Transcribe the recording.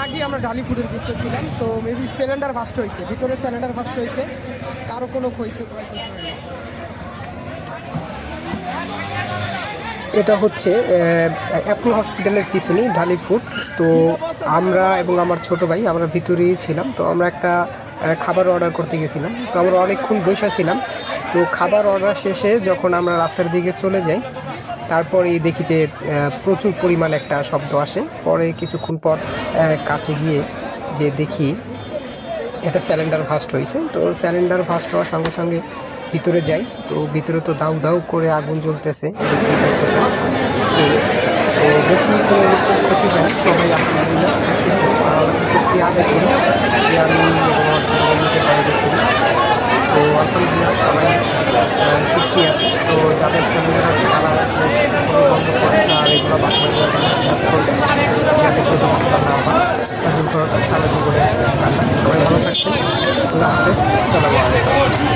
আগে আমরা ঢালি ফুডের ভিতরে ছিলাম, তো মেবি সিলিন্ডার ফাস্ট হয়েছে, ভিতরে সিলিন্ডার ফাস্ট হয়েছে, কারো কোনো ক্ষয়ক্ষতি হয়নি। এটা হচ্ছে অ্যাপোলো হসপিটালের পিছনেই ঢালি ফুড। তো আমরা এবং আমার ছোট ভাই আমরা ভিতরেই ছিলাম। তো আমরা একটা খাবার অর্ডার করতে গেছিলাম, তো আমরা অনেকক্ষণ বসে ছিলাম। তো খাবার অর্ডার শেষে যখন আমরা রাস্তার দিকে চলে যাই, তারপরে দেখিতে প্রচুর পরিমাণ একটা শব্দ আসে। পরে কিছুক্ষণ পর কাছে গিয়ে যে দেখি এটা সিলিন্ডার ফাস্ট হয়েছে। তো সিলিন্ডার ফাস্ট হওয়ার সঙ্গে সঙ্গে ভিতরে যাই, তো ভিতরে তো দাউ দাউ করে আগুন জ্বলতেছে। তো বেশি কোনো রকম ক্ষতি হয়, সবাই আলহামদুলিল্লাহ সেফটি ছিল। সেফটি আদায় করি যে আমি নিজে বাইরে ছিলাম। তো আলহামদুলিল্লাহ সবাই সেফটি আছে। তো যাদের সিলিন্ডার আছে তারা বন্ধ করে আর এগুলো বাসায় করবে যাতে কোনো দুর্ঘটনা না হয়। দুর্ঘটনা সারা জীবনে সবাই ভালো থাকবেন। আল্লাহ হাফেজ, আসসালামু আলাইকুম।